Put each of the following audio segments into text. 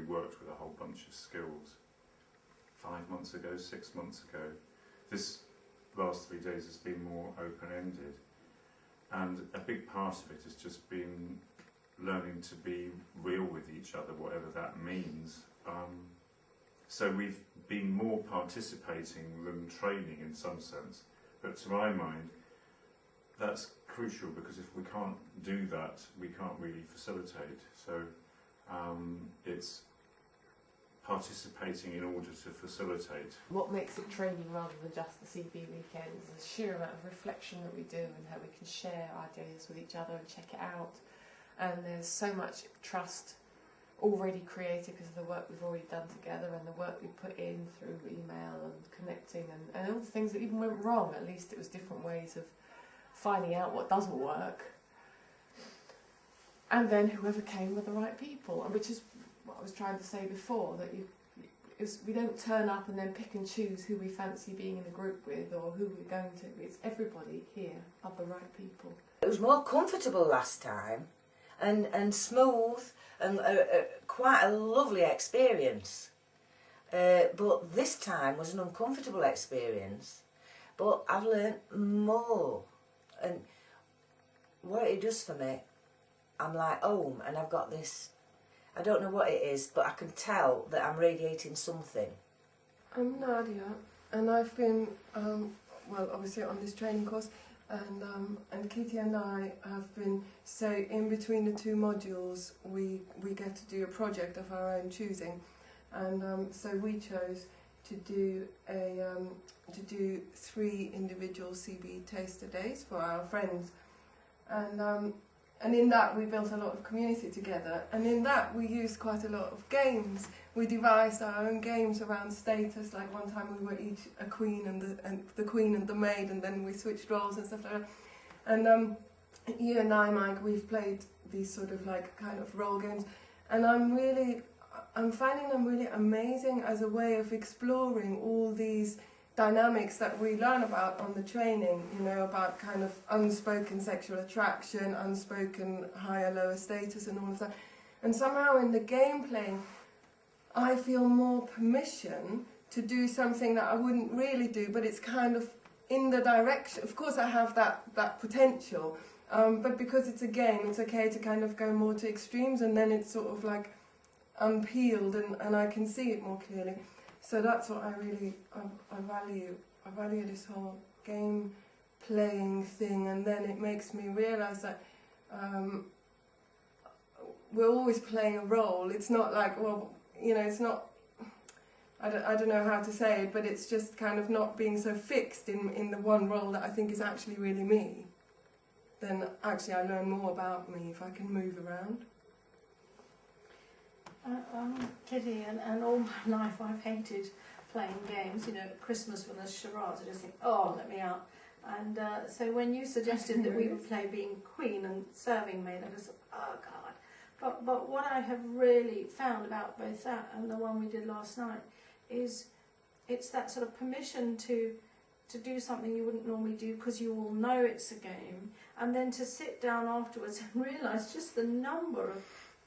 worked with a whole bunch of skills 5 months ago, 6 months ago. This last 3 days has been more open-ended, and a big part of it has just been learning to be real with each other, whatever that means. So we've been more participating than training in some sense, but to my mind that's crucial, because if we can't do that we can't really facilitate. So it's participating in order to facilitate. What makes it training rather than just the CB weekend is the sheer amount of reflection that we do and how we can share ideas with each other and check it out. And there's so much trust already created because of the work we've already done together and the work we put in through email and connecting and all the things that even went wrong. At least it was different ways of finding out what doesn't work. And then whoever came were the right people, and which is what I was trying to say before, that we don't turn up and then pick and choose who we fancy being in a group with or who we're going to. It's everybody here are the right people. It was more comfortable last time and smooth and quite a lovely experience. But this time was an uncomfortable experience. But I've learnt more, and what it does for me, I'm like home and I've got this, I don't know what it is, but I can tell that I'm radiating something. I'm Nadia, and I've been, well, obviously on this training course, and Kitty and I have been, so in between the two modules we get to do a project of our own choosing, and so we chose to do 3 individual CB taster days for our friends, and in that we built a lot of community together, and in that we used quite a lot of games. We devised our own games around status, like one time we were each a queen and the queen and the maid, and then we switched roles and stuff like that. And you and I, Mike, we've played these sort of like kind of role games, and I'm finding them really amazing as a way of exploring all these dynamics that we learn about on the training, you know, about kind of unspoken sexual attraction, unspoken higher lower status and all of that. And somehow in the gameplay I feel more permission to do something that I wouldn't really do, but it's kind of in the direction. Of course I have that potential, but because it's a game, it's okay to kind of go more to extremes, and then it's sort of like unpeeled and I can see it more clearly. So that's what I really I value. I value this whole game playing thing, and then it makes me realise that we're always playing a role. It's not like, well, you know, it's not, I don't know how to say it, but it's just kind of not being so fixed in the one role that I think is actually really me. Then actually I learn more about me if I can move around. Kitty, and all my life I've hated playing games. You know, at Christmas when there's charades, I just think, oh, let me out. And so when you suggested that we would play being queen and serving maid, I just thought, oh God. But what I have really found about both that and the one we did last night is it's that sort of permission to do something you wouldn't normally do because you all know it's a game, and then to sit down afterwards and realise just the number of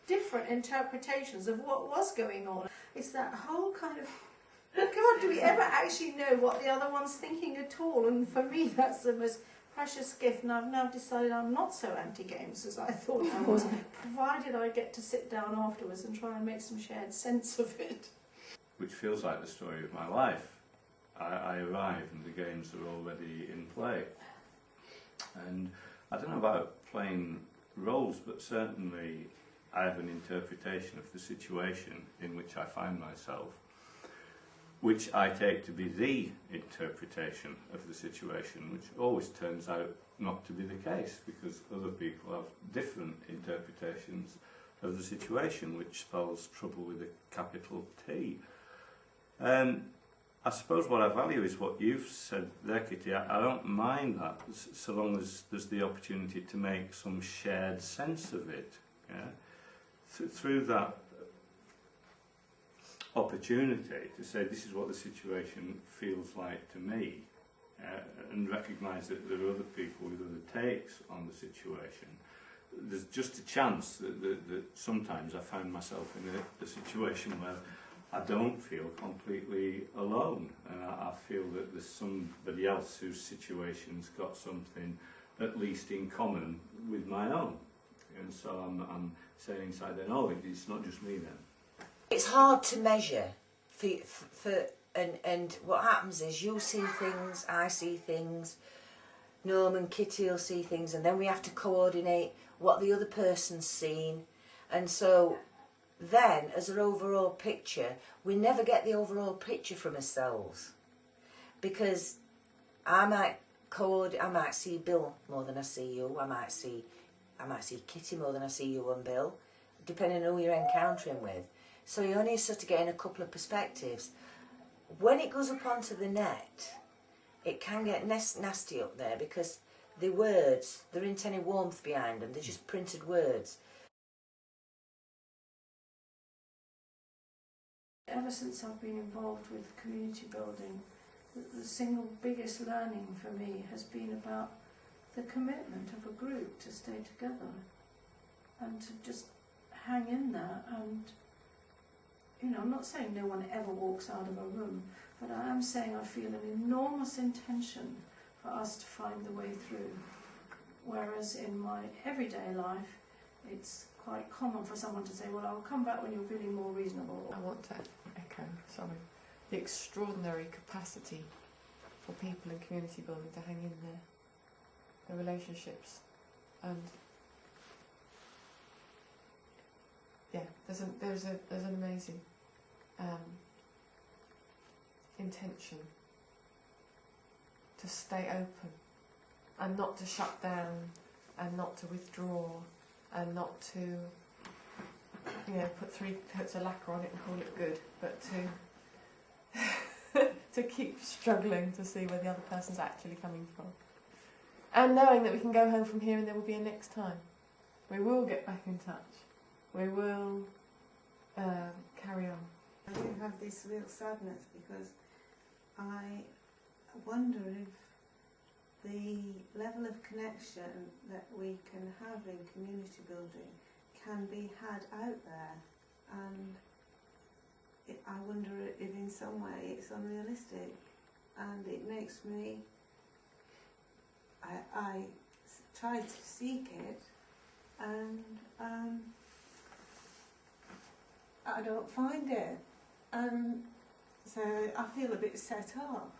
different interpretations of what was going on. It's that whole kind of, God, do we ever actually know what the other one's thinking at all? And for me that's the most precious gift, and I've now decided I'm not so anti-games as I thought I was, provided I get to sit down afterwards and try and make some shared sense of it. Which feels like the story of my life. I arrive and the games are already in play. And I don't know about playing roles, but certainly I have an interpretation of the situation in which I find myself, which I take to be the interpretation of the situation, which always turns out not to be the case, because other people have different interpretations of the situation, which spells trouble with a capital T. I suppose what I value is what you've said there, Kitty. I don't mind that, so long as there's the opportunity to make some shared sense of it. Yeah? Through that opportunity to say this is what the situation feels like to me, and recognise that there are other people with other takes on the situation. there's just a chance that sometimes I find myself in a situation where I don't feel completely alone, and I feel that there's somebody else whose situation's got something at least in common with my own. And so I'm saying inside then, oh, it's not just me then. It's hard to measure and what happens is you see things, I see things, Norm and Kitty will see things, and then we have to coordinate what the other person's seen. And so then, as an overall picture, we never get the overall picture from ourselves, because I might see Bill more than I see you. I might see Kitty more than I see you and Bill, depending on who you're encountering with. So you only sort of getting a couple of perspectives. When it goes up onto the net, it can get nasty up there, because the words, there isn't any warmth behind them, they're just printed words. Ever since I've been involved with community building, the single biggest learning for me has been about the commitment of a group to stay together and to just hang in there. And, you know, I'm not saying no one ever walks out of a room, but I am saying I feel an enormous intention for us to find the way through. Whereas in my everyday life, it's quite common for someone to say, well, I'll come back when you're feeling more reasonable. I want to echo, the extraordinary capacity for people in community building to hang in there, the relationships, and yeah, there's an amazing intention to stay open and not to shut down and not to withdraw and not to, you know, put 3 coats of lacquer on it and call it good, but to keep struggling to see where the other person's actually coming from. And knowing that we can go home from here and there will be a next time. We will get back in touch. We will carry on. I do have this real sadness, because I wonder if the level of connection that we can have in community building can be had out there, and I wonder if in some way it's unrealistic, and it makes me, I try to seek it, and I don't find it, and so I feel a bit set off.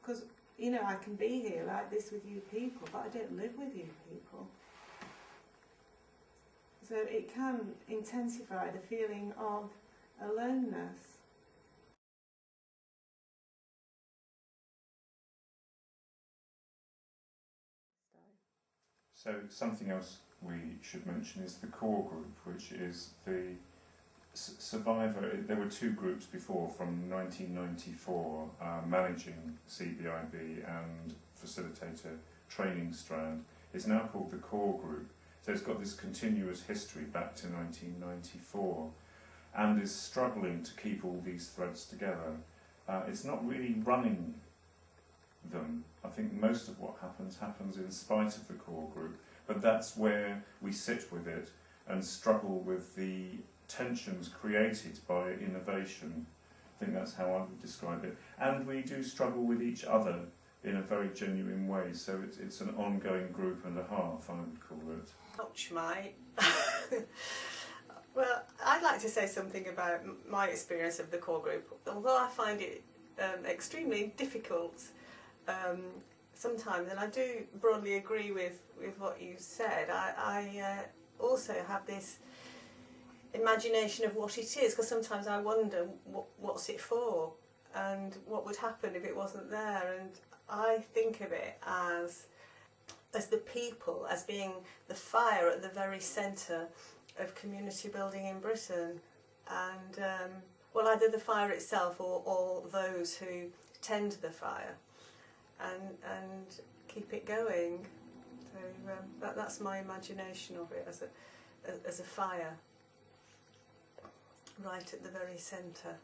Because, you know, I can be here like this with you people, but I don't live with you people. So it can intensify the feeling of aloneness. So something else we should mention is the core group, which is the survivor. There were 2 groups before from 1994 managing CBIB and facilitator training strand. It's now called the core group. So it's got this continuous history back to 1994 and is struggling to keep all these threads together. It's not really running them. I think most of what happens in spite of the core group, but that's where we sit with it and struggle with the tensions created by innovation. I think that's how I would describe it. And we do struggle with each other in a very genuine way, so it's an ongoing group and a half, I would call it. Ouch, mate. Well, I'd like to say something about my experience of the core group. Although I find it extremely difficult sometimes, and I do broadly agree with what you said, I also have this imagination of what it is, because sometimes I wonder what's it for and what would happen if it wasn't there. And I think of it as the people, as being the fire at the very centre of community building in Britain, and well, either the fire itself or those who tend the fire and keep it going. So that's my imagination of it, as a fire right at the very centre.